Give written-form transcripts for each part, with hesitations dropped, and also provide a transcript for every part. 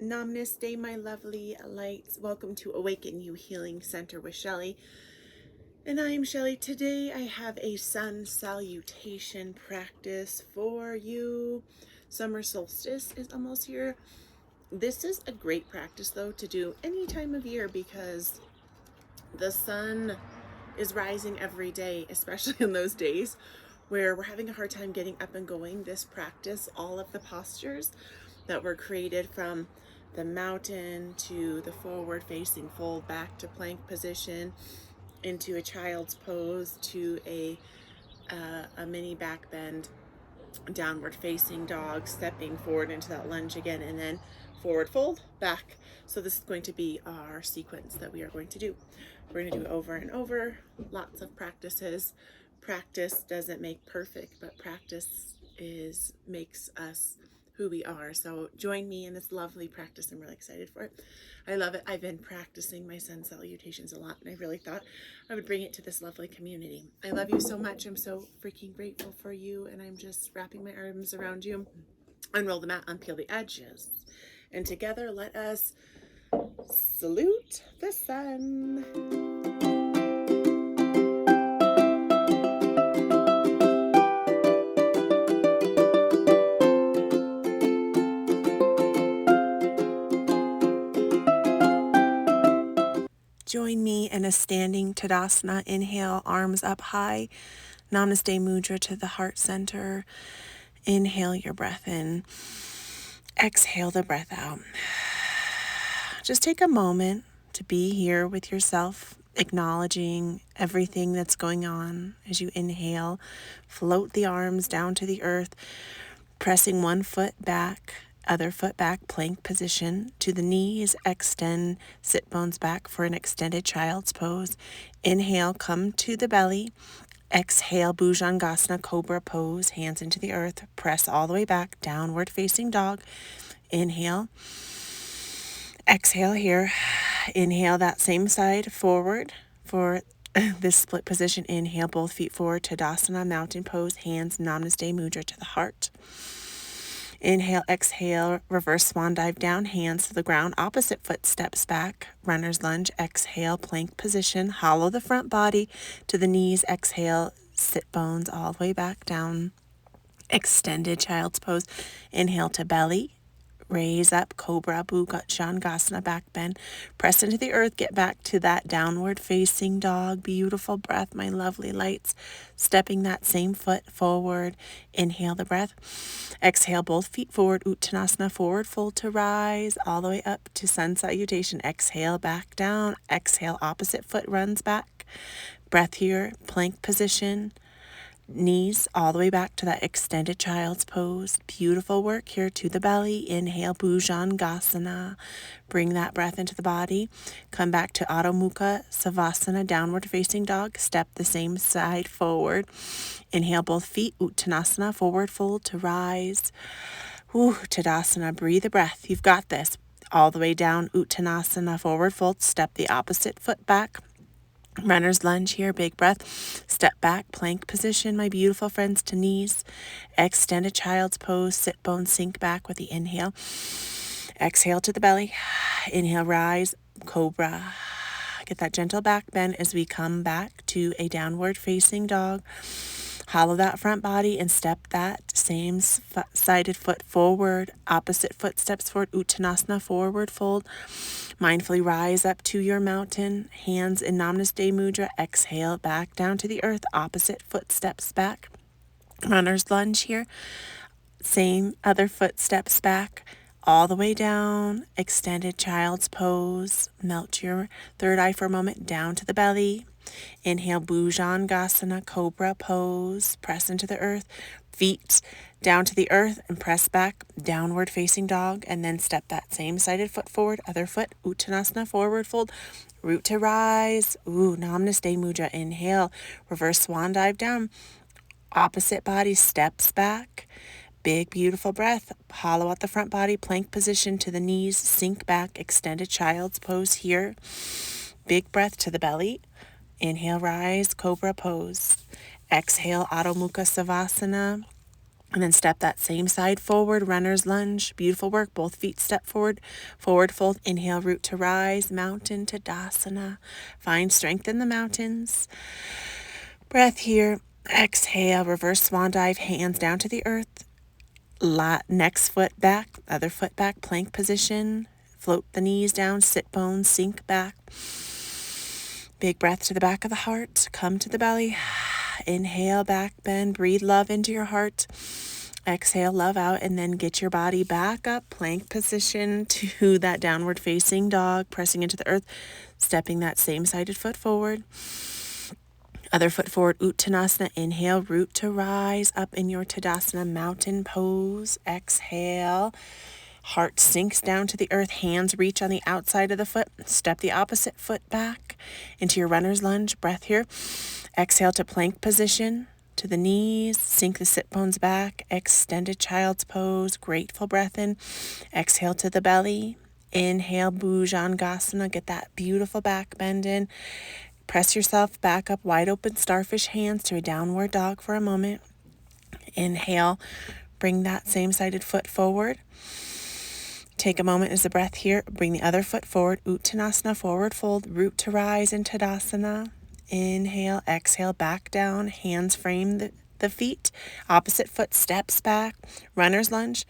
Namaste, my lovely lights. Welcome to Awaken You Healing Center with Shelly. And I am Shelly. Today I have a sun salutation practice for you. Summer solstice is almost here. This is a great practice, though, to do any time of year because the sun is rising every day, especially in those days where we're having a hard time getting up and going. This practice, all of the postures that were created from the mountain to the forward facing fold back to plank position into a child's pose to a mini back bend downward facing dog, stepping forward into that lunge again, and then forward fold back. So this is going to be our sequence that we are going to do. We're going to do it over and over, lots of practices. Practice doesn't make perfect, but practice makes us who we are. So join me in this lovely practice. I'm really excited for it. I love it. I've been practicing my sun salutations a lot, and I really thought I would bring it to this lovely community. I love you so much. I'm so freaking grateful for you, and I'm just wrapping my arms around you. Unroll the mat, unpeel the edges, and together let us salute the sun. Join me in a standing Tadasana. Inhale, arms up high. Namaste Mudra to the heart center. Inhale your breath in. Exhale the breath out. Just take a moment to be here with yourself, acknowledging everything that's going on as you inhale. Float the arms down to the earth, pressing one foot back, other foot back, plank position to the knees. Extend sit bones back for an extended child's pose. Inhale, come to the belly. Exhale, Bhujangasana, cobra pose, hands into the earth. Press all the way back, downward facing dog. Inhale. Exhale here. Inhale that same side forward for this split position. Inhale, both feet forward, Tadasana, mountain pose, hands, Namaste Mudra to the heart. Inhale, exhale, reverse swan dive down, hands to the ground, opposite foot steps back, runner's lunge. Exhale, plank position, hollow the front body to the knees. Exhale, sit bones all the way back down, extended child's pose. Inhale to belly, raise up, cobra, Bhujangasana, back bend, press into the earth, get back to that downward facing dog. Beautiful breath, my lovely lights. Stepping that same foot forward. Inhale the breath. Exhale, both feet forward, Uttanasana, forward fold to rise, all the way up to sun salutation. Exhale, back down. Exhale, opposite foot runs back. Breath here, plank position. Knees all the way back to that extended child's pose. Beautiful work here to the belly. Inhale, Bhujangasana. Bring that breath into the body. Come back to Adho Mukha Savasana, downward facing dog. Step the same side forward. Inhale, both feet, Uttanasana, forward fold to rise. Tadasana, breathe a breath. You've got this. All the way down, Uttanasana, forward fold. Step the opposite foot back. Runner's lunge here, big breath. Step back, plank position, my beautiful friends, to knees. Extend a child's pose, sit bones sink back with the inhale. Exhale to the belly. Inhale, rise, cobra. Get that gentle back bend as we come back to a downward facing dog. Hollow that front body and step that same sided foot forward. Opposite foot steps forward, Uttanasana, forward fold. Mindfully rise up to your mountain, hands in Namaste Mudra. Exhale, back down to the earth. Opposite foot steps back. Runner's lunge here. Same other foot steps back. All the way down. Extended child's pose. Melt your third eye for a moment. Down to the belly. Inhale, Bhujangasana, cobra pose. Press into the earth. Feet down to the earth and press back, downward facing dog, and then step that same sided foot forward, other foot, Uttanasana, forward fold, root to rise. Namaste Mudra. Inhale, reverse swan dive down, opposite body steps back. Big, beautiful breath. Hollow out the front body, plank position to the knees, sink back, extended child's pose here. Big breath to the belly. Inhale, rise, cobra pose. Exhale, Adho Mukha Savasana. And then step that same side forward, runner's lunge. Beautiful work. Both feet step forward, forward fold. Inhale, root to rise, mountain Tadasana. Find strength in the mountains. Breath here. Exhale, reverse swan dive, hands down to the earth. Next foot back, other foot back, plank position. Float the knees down, sit bones, sink back. Big breath to the back of the heart. Come to the belly. Inhale, back bend. Breathe love into your heart. Exhale, love out, and then get your body back up, plank position to that downward facing dog, pressing into the earth, stepping that same sided foot forward. Other foot forward, Uttanasana. Inhale, root to rise up in your Tadasana mountain pose. Exhale. Heart sinks down to the earth. Hands reach on the outside of the foot. Step the opposite foot back into your runner's lunge. Breath here. Exhale to plank position. To the knees. Sink the sit bones back. Extended child's pose. Grateful breath in. Exhale to the belly. Inhale, Bhujangasana. Get that beautiful back bend in. Press yourself back up, wide open starfish hands to a downward dog for a moment. Inhale, bring that same sided foot forward. Take a moment as a breath here. Bring the other foot forward, Uttanasana, forward fold, root to rise in Tadasana. Inhale, exhale, back down, hands frame the feet. Opposite foot steps back, runner's lunge.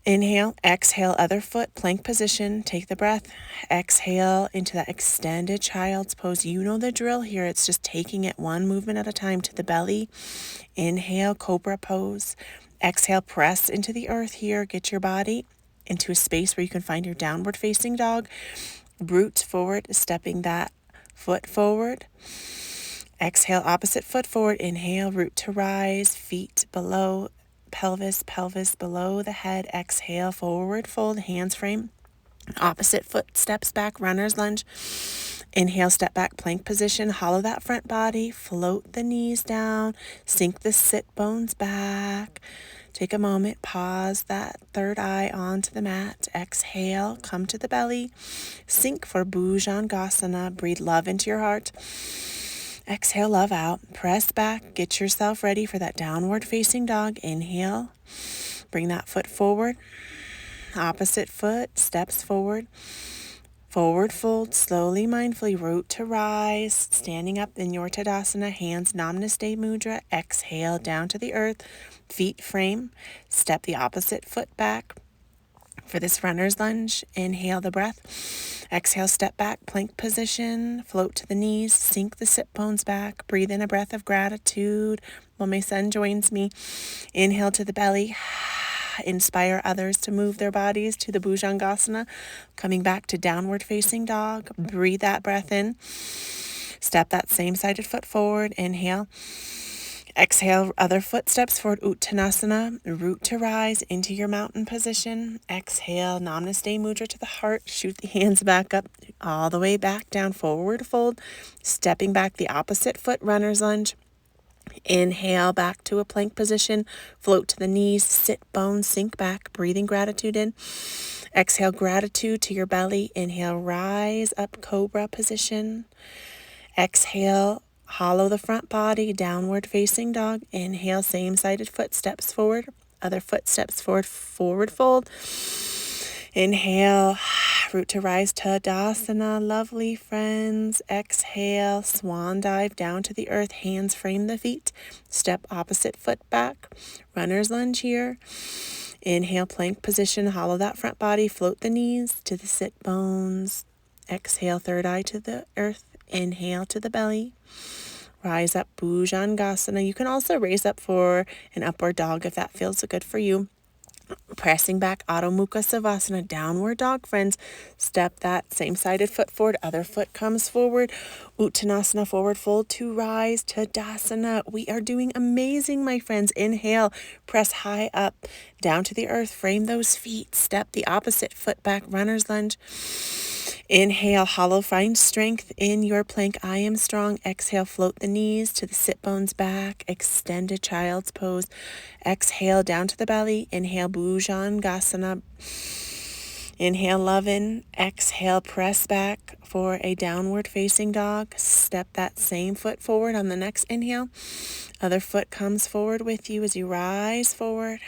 Inhale, exhale, other foot, plank position. Take the breath. Exhale into that extended child's pose. You know the drill here. It's just taking it one movement at a time to the belly. Inhale, cobra pose. Exhale, press into the earth here. Get your body into a space where you can find your downward facing dog. Root forward, stepping that foot forward. Exhale, opposite foot forward. Inhale, root to rise, feet below pelvis below the head. Exhale, forward fold, hands frame. Opposite foot steps back, runner's lunge. Inhale, step back, plank position. Hollow that front body. Float the knees down. Sink the sit bones back. Take a moment, pause that third eye onto the mat. Exhale, come to the belly. Sink for Bhujangasana. Breathe love into your heart. Exhale, love out. Press back. Get yourself ready for that downward facing dog. Inhale. Bring that foot forward. Opposite foot steps forward. Forward fold. Slowly, mindfully. Root to rise. Standing up in your Tadasana. Hands Namaste Mudra. Exhale down to the earth. Feet frame. Step the opposite foot back. For this runner's lunge, inhale the breath. Exhale, step back, plank position. Float to the knees, sink the sit bones back. Breathe in a breath of gratitude while my son joins me. Inhale to the belly. Inspire others to move their bodies to the Bhujangasana. Coming back to downward facing dog. Breathe that breath in. Step that same sided foot forward. Inhale. Exhale, other foot steps forward, Uttanasana, root to rise into your mountain position. Exhale, Namaste Mudra to the heart. Shoot the hands back up, all the way back down, forward fold. Stepping back the opposite foot, runner's lunge. Inhale, back to a plank position. Float to the knees, sit bones, sink back, breathing gratitude in. Exhale, gratitude to your belly. Inhale, rise up, cobra position. Exhale, hollow the front body, downward facing dog. Inhale, same sided foot steps forward. Other foot steps forward, forward fold. Inhale, root to rise, Tadasana, lovely friends. Exhale, swan dive down to the earth, hands frame the feet. Step opposite foot back, runner's lunge here. Inhale, plank position, hollow that front body, float the knees to the sit bones. Exhale, third eye to the earth. Inhale to the belly. Rise up, Bhujangasana. You can also raise up for an upward dog if that feels good for you. Pressing back, Adho Mukha Savasana, downward dog, friends. Step that same-sided foot forward. Other foot comes forward. Uttanasana, forward fold to rise. Tadasana. We are doing amazing, my friends. Inhale, press high up, down to the earth. Frame those feet. Step the opposite foot back, runner's lunge. Inhale, hollow, find strength in your plank. I am strong. Exhale, float the knees to the sit bones back. Extended child's pose. Exhale, down to the belly. Inhale, Bhujangasana. Inhale, lovin'. Exhale, press back for a downward facing dog. Step that same foot forward on the next inhale. Other foot comes forward with you as you rise forward.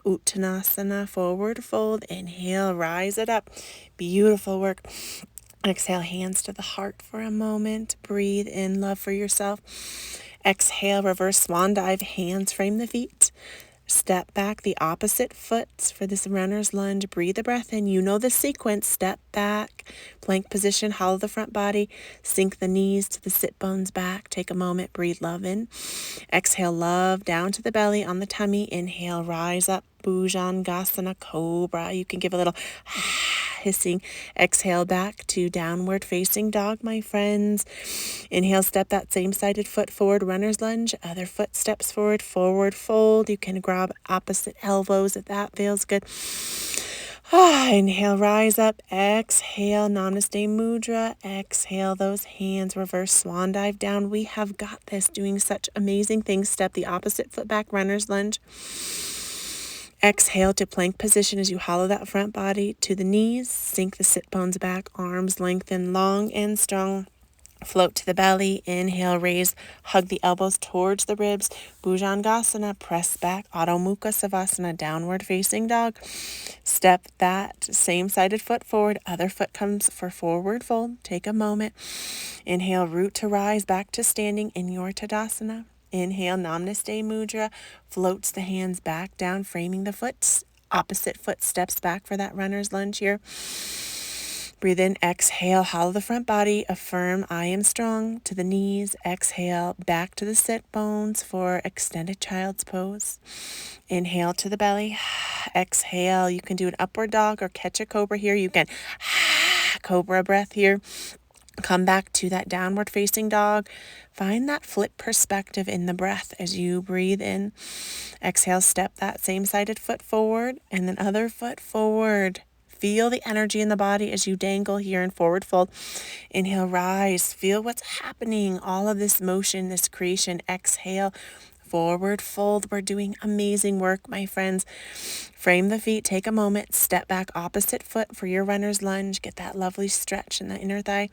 Uttanasana, forward fold. Inhale, rise it up. Beautiful work. Exhale, hands to the heart for a moment. Breathe in love for yourself. Exhale, reverse swan dive. Hands frame the feet. Step back the opposite foot for this runner's lunge. Breathe the breath in. You know the sequence. Step back, plank position, hollow the front body. Sink the knees to the sit bones back. Take a moment. Breathe love in. Exhale, love down to the belly on the tummy. Inhale, rise up. Bhujangasana, cobra. You can give a little hissing. Exhale, back to downward facing dog, my friends. Inhale, step that same sided foot forward, runner's lunge. Other foot steps forward, forward fold. You can grab opposite elbows if that feels good. Inhale, rise up. Exhale, Namaste Mudra. Exhale, those hands, reverse swan dive down. We have got this, doing such amazing things. Step the opposite foot back, runner's lunge. Exhale to plank position as you hollow that front body to the knees. Sink the sit bones back, arms lengthen long and strong. Float to the belly. Inhale, raise, hug the elbows towards the ribs. Bhujangasana, press back. Adho Mukha Savasana, downward facing dog. Step that same sided foot forward. Other foot comes for forward fold. Take a moment. Inhale, root to rise back to standing in your Tadasana. Inhale, Namaste Mudra. Floats the hands back down, framing the foot. Opposite foot steps back for that runner's lunge here. Breathe in, exhale, hollow the front body, affirm I am strong to the knees. Exhale, back to the sit bones for extended child's pose. Inhale to the belly. Exhale, you can do an upward dog or catch a cobra here. You can cobra breath here. Come back to that downward facing dog. Find that flip perspective in the breath as you breathe in. Exhale, step that same sided foot forward and then other foot forward. Feel the energy in the body as you dangle here in forward fold. Inhale, rise. Feel what's happening. All of this motion, this creation. Exhale, forward fold. We're doing amazing work, my friends. Frame the feet. Take a moment. Step back opposite foot for your runner's lunge. Get that lovely stretch in the inner thigh.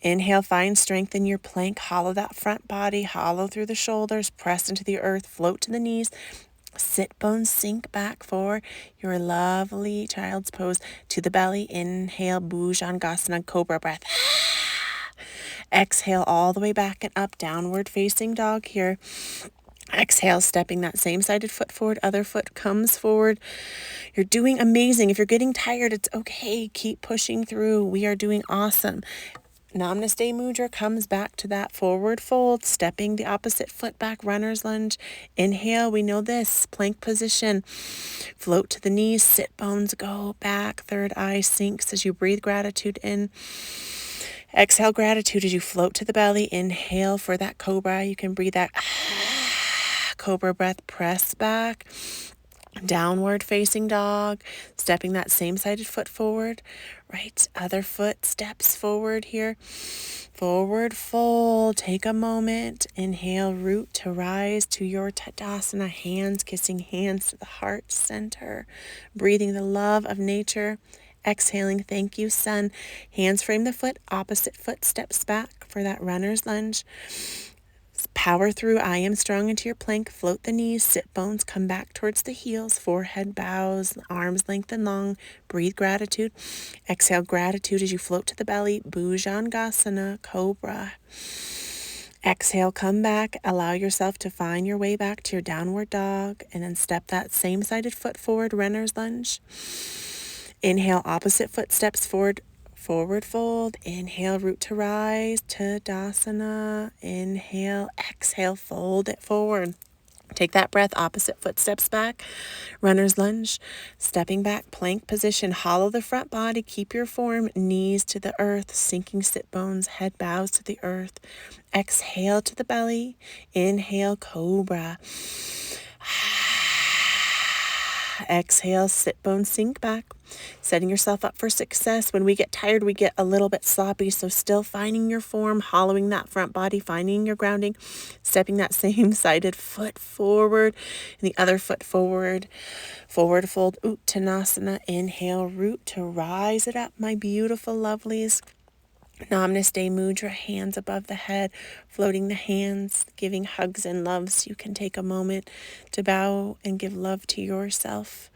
Inhale, find strength in your plank. Hollow that front body. Hollow through the shoulders. Press into the earth. Float to the knees. Sit bones sink back for your lovely child's pose to the belly. Inhale, Bhujangasana, cobra breath. Exhale all the way back and up, downward facing dog here. Exhale, stepping that same sided foot forward. Other foot comes forward. You're doing amazing. If you're getting tired, it's okay. Keep pushing through. We are doing awesome. Namaste Mudra comes back to that forward fold, stepping the opposite foot back, runner's lunge. Inhale, we know this, plank position. Float to the knees, sit bones go back, third eye sinks as you breathe gratitude in. Exhale, gratitude as you float to the belly. Inhale for that cobra. You can breathe that cobra breath, press back. Downward facing dog, stepping that same sided foot forward, right? Other foot steps forward here. Forward fold. Take a moment. Inhale, root to rise to your Tadasana. Hands kissing hands to the heart center. Breathing the love of nature. Exhaling, thank you, sun. Hands frame the foot. Opposite foot steps back for that runner's lunge. Power through, I am strong into your plank. Float the knees, sit bones, come back towards the heels. Forehead bows, arms lengthen long. Breathe gratitude. Exhale gratitude as you float to the belly. Bhujangasana, cobra. Exhale, come back. Allow yourself to find your way back to your downward dog. And then step that same sided foot forward, runner's lunge. Inhale, opposite foot steps forward. Forward fold. Inhale, root to rise, Tadasana. Inhale, exhale, fold it forward. Take that breath, opposite foot steps back, runner's lunge, stepping back, plank position, hollow the front body, keep your form, knees to the earth, sinking sit bones, head bows to the earth. Exhale to the belly, inhale, cobra. Exhale, sit bones sink back, setting yourself up for success. When we get tired, we get a little bit sloppy, so still finding your form, hollowing that front body, finding your grounding, stepping that same-sided foot forward, and the other foot forward. Forward fold, Uttanasana. Inhale, root to rise it up, my beautiful lovelies. Namaste Mudra, hands above the head, floating the hands, giving hugs and loves. You can take a moment to bow and give love to yourself.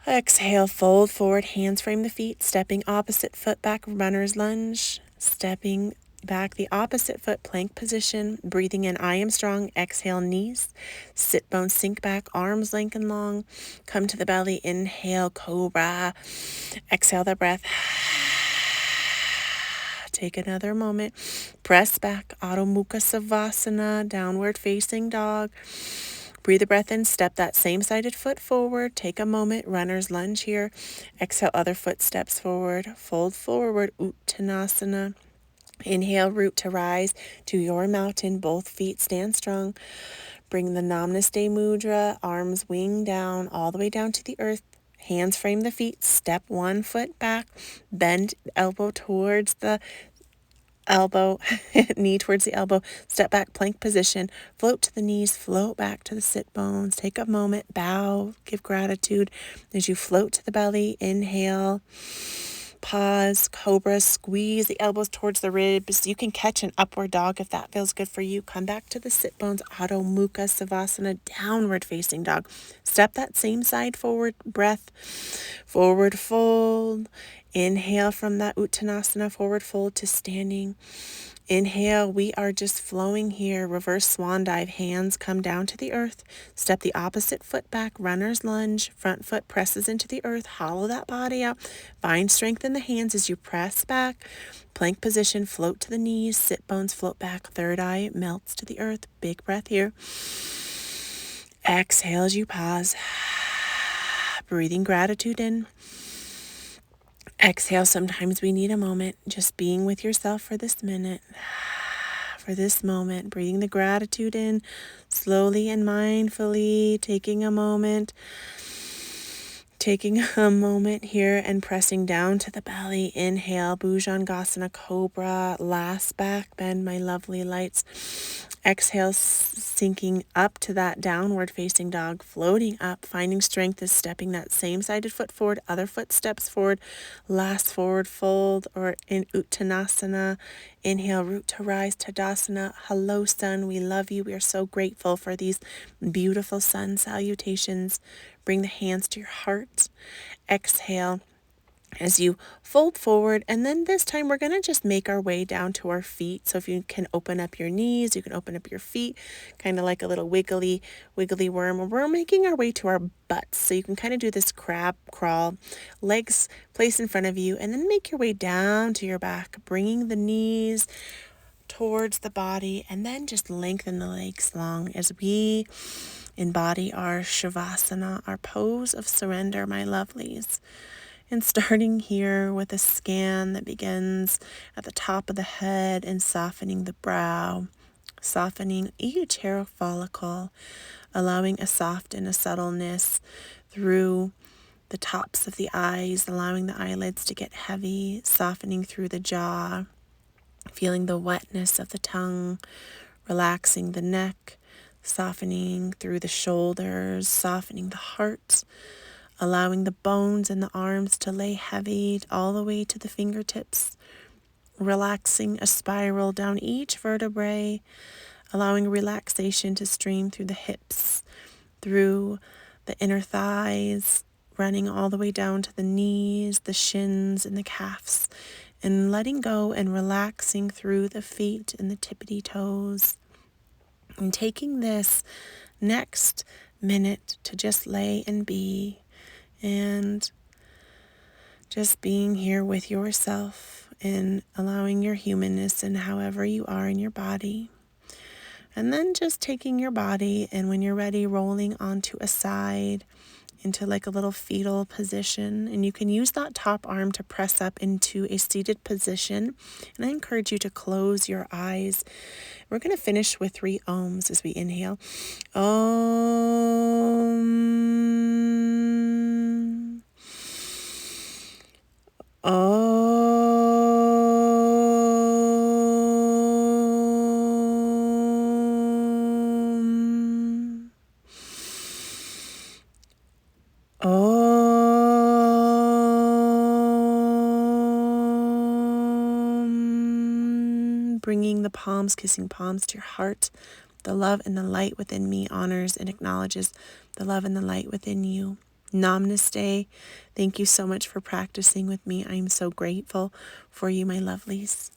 Exhale, fold forward, hands frame the feet, stepping opposite foot back, runner's lunge, stepping back the opposite foot, plank position, breathing in, I am strong. Exhale, knees, sit bones sink back, arms lengthen long, come to the belly, inhale, cobra, exhale the breath. Take another moment. Press back. Adho Mukha Savasana. Downward facing dog. Breathe a breath in. Step that same-sided foot forward. Take a moment. Runner's lunge here. Exhale, other foot steps forward. Fold forward. Uttanasana. Inhale, root to rise to your mountain. Both feet stand strong. Bring the Namaste Mudra. Arms wing down all the way down to the earth. Hands frame the feet. Step one foot back. Bend elbow towards the elbow, knee towards the elbow. Step back, plank position. Float to the knees. Float back to the sit bones. Take a moment. Bow. Give gratitude as you float to the belly. Inhale. Pause, cobra, squeeze the elbows towards the ribs. You can catch an upward dog if that feels good for you. Come back to the sit bones, Adho Mukha Savasana, downward facing dog. Step that same side forward, breath, forward fold. Inhale from that Uttanasana, forward fold to standing. Inhale, we are just flowing here. Reverse swan dive, hands come down to the earth. Step the opposite foot back, runner's lunge. Front foot presses into the earth. Hollow that body out. Find strength in the hands as you press back. Plank position, float to the knees. Sit bones float back. Third eye melts to the earth. Big breath here. Exhale as you pause. Breathing gratitude in. Exhale, sometimes we need a moment, just being with yourself for this minute, for this moment, breathing the gratitude in, slowly and mindfully, taking a moment here and pressing down to the belly. Inhale, Bhujangasana, cobra, last back bend, my lovely lights. Exhale, sinking up to that downward facing dog, floating up, finding strength is stepping that same-sided foot forward, other foot steps forward, last forward fold, or in Uttanasana. Inhale, root to rise, Tadasana. Hello, sun. We love you. We are so grateful for these beautiful sun salutations. Bring the hands to your heart. Exhale as you fold forward, and then this time we're going to just make our way down to our feet. So if you can open up your knees, you can open up your feet, kind of like a little wiggly worm. We're making our way to our butts, so you can kind of do this crab crawl, legs placed in front of you, and then make your way down to your back, bringing the knees towards the body, and then just lengthen the legs long as we embody our Shavasana, our pose of surrender, my lovelies. And starting here with a scan that begins at the top of the head and softening the brow, softening each hair follicle, allowing a soft and a subtleness through the tops of the eyes, allowing the eyelids to get heavy, softening through the jaw, feeling the wetness of the tongue, relaxing the neck, softening through the shoulders, softening the heart, allowing the bones in the arms to lay heavy all the way to the fingertips, relaxing a spiral down each vertebrae, allowing relaxation to stream through the hips, through the inner thighs, running all the way down to the knees, the shins, and the calves, and letting go and relaxing through the feet and the tippity toes. And taking this next minute to just lay and be, and just being here with yourself and allowing your humanness and however you are in your body. And then just taking your body, and when you're ready, rolling onto a side into like a little fetal position. And you can use that top arm to press up into a seated position. And I encourage you to close your eyes. We're going to finish with 3 ohms as we inhale. Om. bringing the palms, kissing palms to your heart. The love and the light within me honors and acknowledges the love and the light within you. Namaste. Thank you so much for practicing with me. I am so grateful for you, my lovelies.